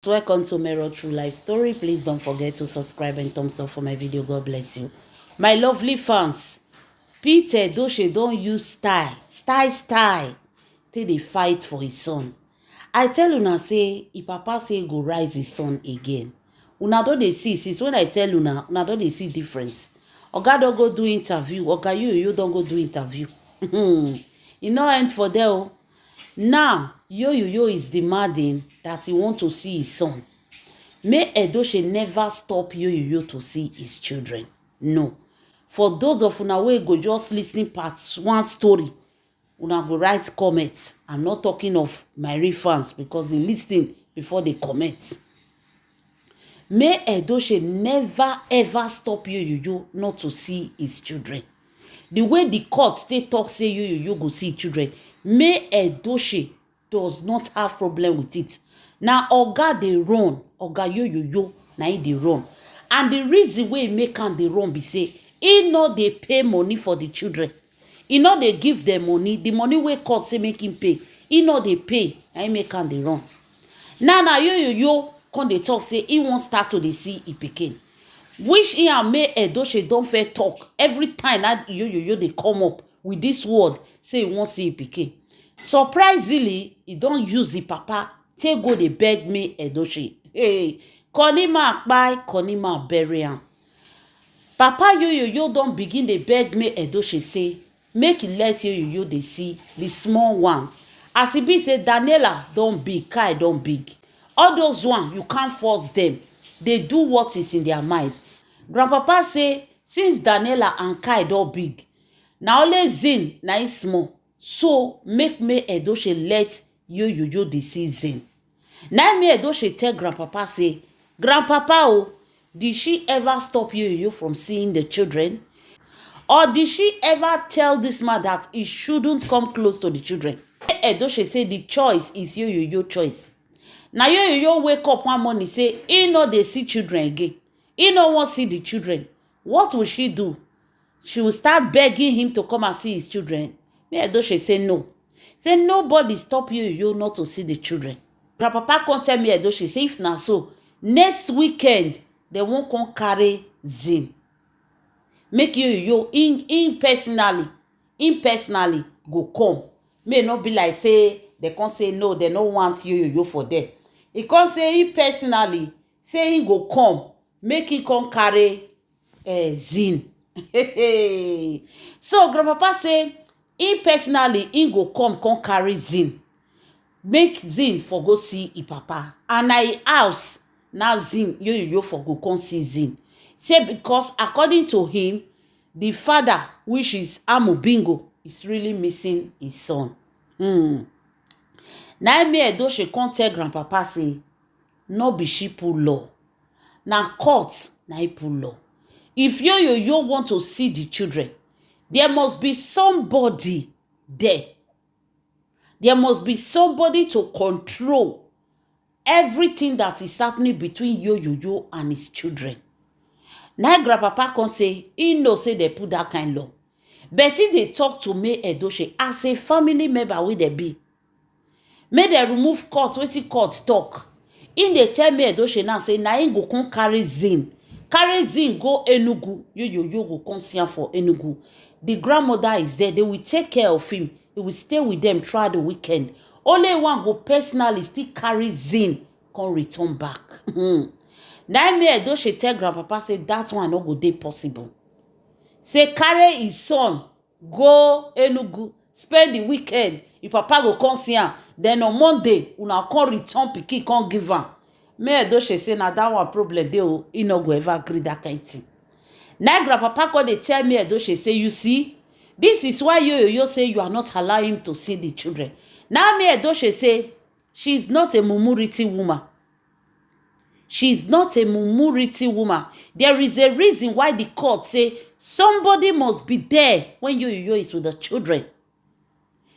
Welcome to Mero True Life Story. Please don't forget to subscribe and thumbs up for my video. God bless you. My lovely fans, Pete Edochie don't use style till they fight for his son. I tell una say, if papa say go rise his son again, una don dey see since when I tell una don dey see difference. Oga don go do interview, Oga you don go do interview. E no end for there o. Now, Yo is demanding that he want to see his son. May Edochie never stop Yo to see his children. No. For those of una wey go just listening part one story, una go write comments. I'm not talking of my real fans because they listen before they comment. May Edochie never ever stop Yo not to see his children. The way the court they talk say Yo go see children, May Edochie does not have problem with it. Now Oga dey run, Oga Yo na he dey run. And the reason why make am dey run be say he no dey pay money for the children. He no dey give them money. The money wey court say make him pay, he no dey pay. Na him make am dey run. Now Yo come dey talk say he wan start to dey see him pikin. Which he and May Edochie don fair talk every time that Yo dey come up with this word say he wan see him pikin. Surprisingly, he don't use the papa take go dey beg May Edochie. Hey, Konima akpai, Konima bury am. Papa Yo don begin dey beg May Edochie say make he let Yo dey see the small one. As e be say Daniela don big, Kai don big. All those one you can't force them. They do what is in their mind. Grandpapa say since Daniela and Kai don big, na only Zin na is small. So make May Edochie let Yo dey see Zin. Now May Edochie tell Grandpapa say, Grandpapa oh, did she ever stop Yo from seeing the children? Or did she ever tell this man that he shouldn't come close to the children? May Edochie say the choice is Yo choice. Now Yo wake up one morning say he no dey see children again. He no want see the children. What will she do? She will start begging him to come and see his children. May Edochie say no. Say nobody stop Yo not to see the children. Grandpapa come tell May Edochie say if na so, next weekend they won't come carry Zin. Make Yo in personally go come. May not be like say they can't say no, they don't want Yo for them. He can't say he personally say he go come, make he come carry Zin. So Grandpapa say he personally he go come carry Zin. Make Zin for go see his papa. And na his house now Zin Yo for go come see Zin. Say because according to him, the father, which is Amubingo, is really missing his son. Now May Edochie come tell Grandpapa say no be she pull law. Na court na he pull law. If Yo want to see the children, there must be somebody there. There must be somebody to control everything that is happening between Yo and his children. Now Grandpapa can say he know say they put that kind law. But if they talk to May Edochie as a family member wey they be, may they remove court wetin court talk. In they tell May Edochie now say na him go come carry Zin. Carry Zin go Enugu. Yo go come see am for Enugu. The grandmother is there. They will take care of him. He will stay with them throughout the weekend. Only one go personally still carry Zin come return back. Now May Edochie tell Grandpapa say that one no go dey possible. Say carry his son go Enugu, spend the weekend. If papa go come see am, then on Monday una come return pikin come give am. May Edochie say na that one problem dey o, he no go ever agree that kind thing. Now Grandpapa come dey tell May Edochie say you see, this is why Yo say you are not allowing him to see the children. Now May Edochie say she is not a mumuriti woman. She is not a mumuriti woman. There is a reason why the court say somebody must be there when Yo is with the children.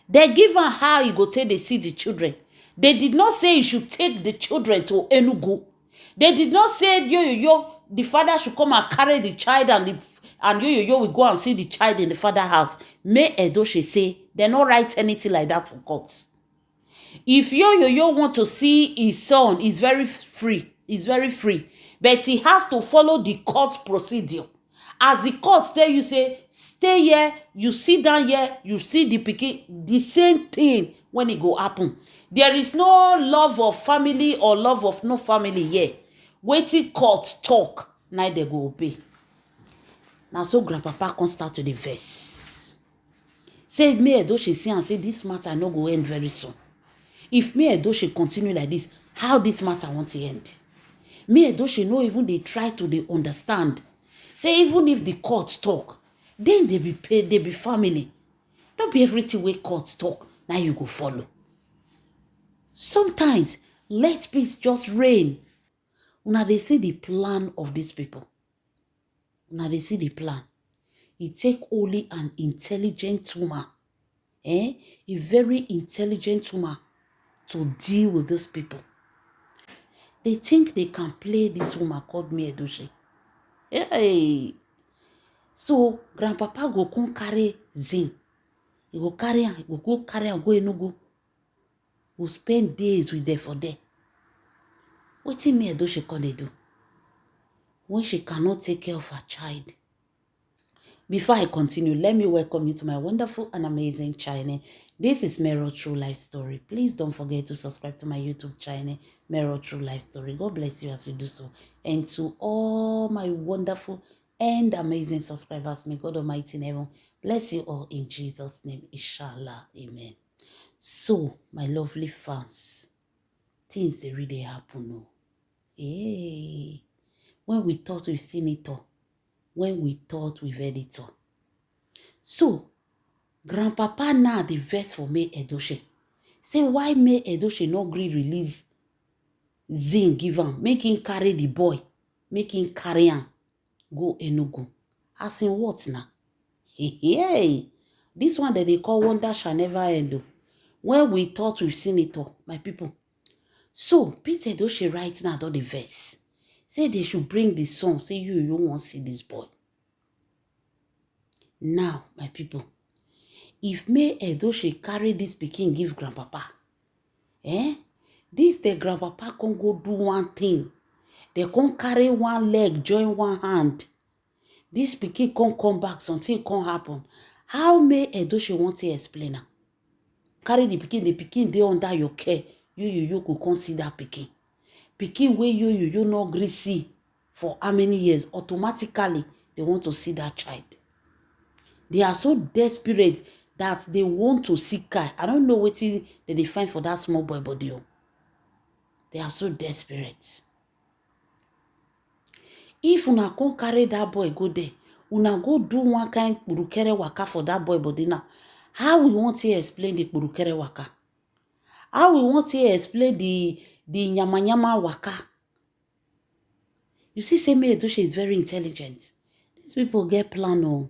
They give her how he go take they see the children. They did not say he should take the children to Enugu. They did not say Yo, the father should come and carry the child and Yo will go and see the child in the father's house. May Edochie say they not write anything like that for court. If Yo want to see his son, is very free. He's very free. But he has to follow the court procedure. As the court tell you, say, stay here, you sit down here, you see the pikin, the same thing when it go happen. There is no love of family or love of no family here. Wetin court talk, now they go obey. Now so grandpapa come start to the verse. Say, me Edochie see and say, this matter no go end very soon. If me Edochie continue like this, how this matter want to end? Me Edochie no even they try to they understand. Say even if the court talk, then they be paid, they be family. Don't be everything wey court talk, now you go follow. Sometimes let peace just reign. Una they see the plan of these people. Una they see the plan. It take only an intelligent woman, a very intelligent woman to deal with these people. They think they can play this woman called me Edochie. Hey. So grandpapa go come carry Zin. He go carry am, he go carry am go Enugu. We'll spend days with them for there. Wetin me Edochie come dey do when she cannot take care of her child? Before I continue, let me welcome you to my wonderful and amazing channel. This is Mero True Life Story. Please don't forget to subscribe to my YouTube channel, Mero True Life Story. God bless you as you do so. And to all my wonderful and amazing subscribers, may God Almighty in heaven bless you all in Jesus' name. Inshallah. Amen. So, my lovely fans, things they really happen. No? Hey. When we thought we've seen it all, when we thought we've heard it all. So, grandpapa now the verse for me Edochie. Say why me Edochie no gree release Zin give am, make him carry the boy, make him carry am go Enugu. As in what now? Hey, this one that they call wonder shall never end. When we thought we've seen it all, my people. So Peter Edochie right now on the verse. Say they should bring the son. Say you won't see this boy. Now, my people, if me Edochie carry this pikin give grandpapa, this the grandpapa can go do one thing. They can carry one leg, join one hand. This pikin can come back, something can happen. How me Edochie want to explain her? Carry the pikin dey under your care. You could consider pikin. Pikin wey you no gree see for how many years, automatically they want to see that child. They are so desperate that they want to see Kai. I don't know what they find for that small boy body. They are so desperate. If una can carry that boy go there, una go do one kind kpurukere waka for that boy body now. How we want to explain the kpurukere waka? How we want to explain the nyama waka? You see, say me Edochie is very intelligent. These people get plan. Oh.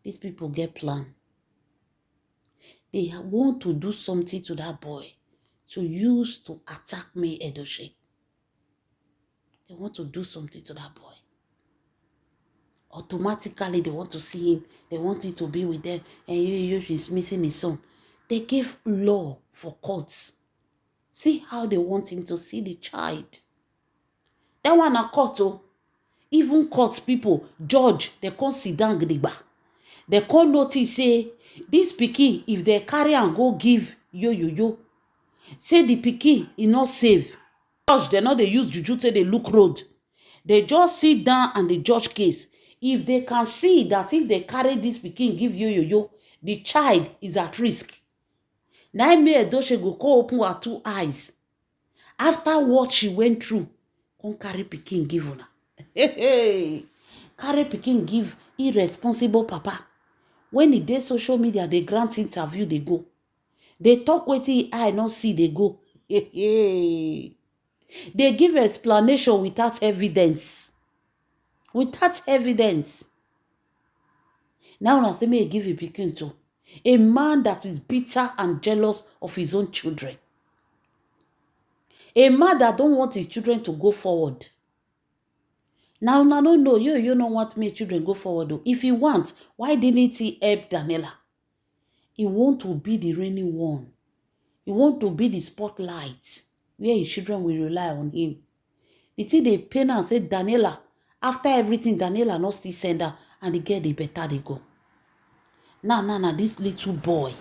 These people get plan. They want to do something to that boy to use to attack me Edochie. They want to do something to that boy. Automatically, they want to see him. They want him to be with them. And he's missing his son. They gave law for courts. See how they want him to see the child. That one a court, oh. Even court people, judge, they can't sit down gidigba. They can't notice, say, this pikin, if they carry and go give yo, say the pikin is not safe. Judge, they know they use juju till they look road. They just sit down and they judge case. If they can see that if they carry this pikin give yo, the child is at risk. Now me Edochie go open her 2 eyes. After what she went through, come carry pikin give una. Hey, carry pikin give irresponsible papa. When e dey social media, they grant interview, they go. They talk wetin I not see, they go. They give explanation without evidence. Without evidence. Now when I say me give a pikin to a man that is bitter and jealous of his own children. A man that don't want his children to go forward. Now, no, you don't want me children go forward. Though. If he wants, why didn't he help Daniela? He want to be the reigning one. He want to be the spotlight where his children will rely on him. The thing they pain and say Daniela, after everything, Daniela not still send her, and the girl they better they go. Now, this little boy,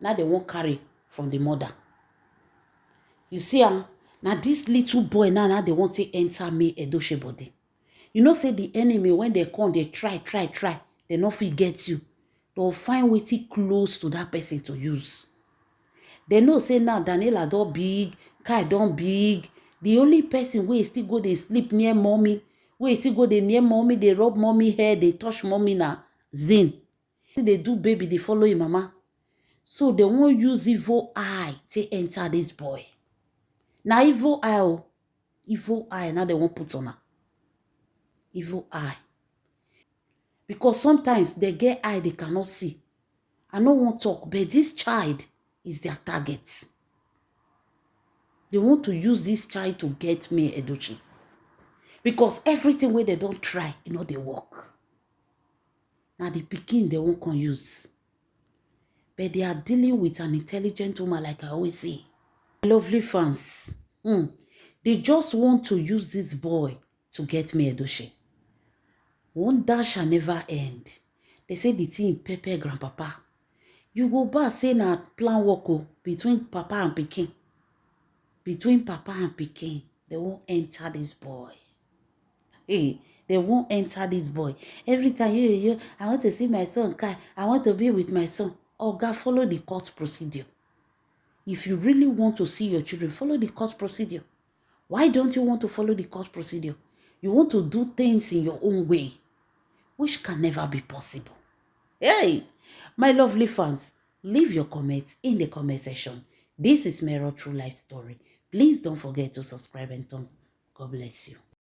now they won't carry from the mother. You see, now this little boy, now they want to enter me Edochie body. You know, say the enemy, when they come, they try, they not forget you. They'll find wetin close to that person to use. They know, say now, Daniela don big, Kai don big. The only person wey still go dey sleep near mommy, wey still go dey near mommy, they rub mommy hair, they touch mommy na Zane. They do baby, they follow him mama. So they won't use evil eye to enter this boy. Now evil eye, now they won't put on her. Evil eye. Because sometimes they get eye they cannot see. I no want to talk, but this child is their target. They want to use this child to get me Edochie. Because everything where they don't try, they work. Now the pikin they won't can use. But they are dealing with an intelligent woman, like I always say. Lovely fans. They just want to use this boy to get me Edochie. One dash shall never end. They say the thing pepper grandpapa. You go back say na plan work between papa and pikin. Between papa and pikin, they won't enter this boy. Hey, they won't enter this boy. Every time I want to see my son Kai. I want to be with my son. Oh God, follow the court procedure. If you really want to see your children, follow the court procedure. Why don't you want to follow the court procedure? You want to do things in your own way, which can never be possible. Hey, my lovely fans, leave your comments in the comment section. This is Mero True Life Story. Please don't forget to subscribe and thumbs. God bless you.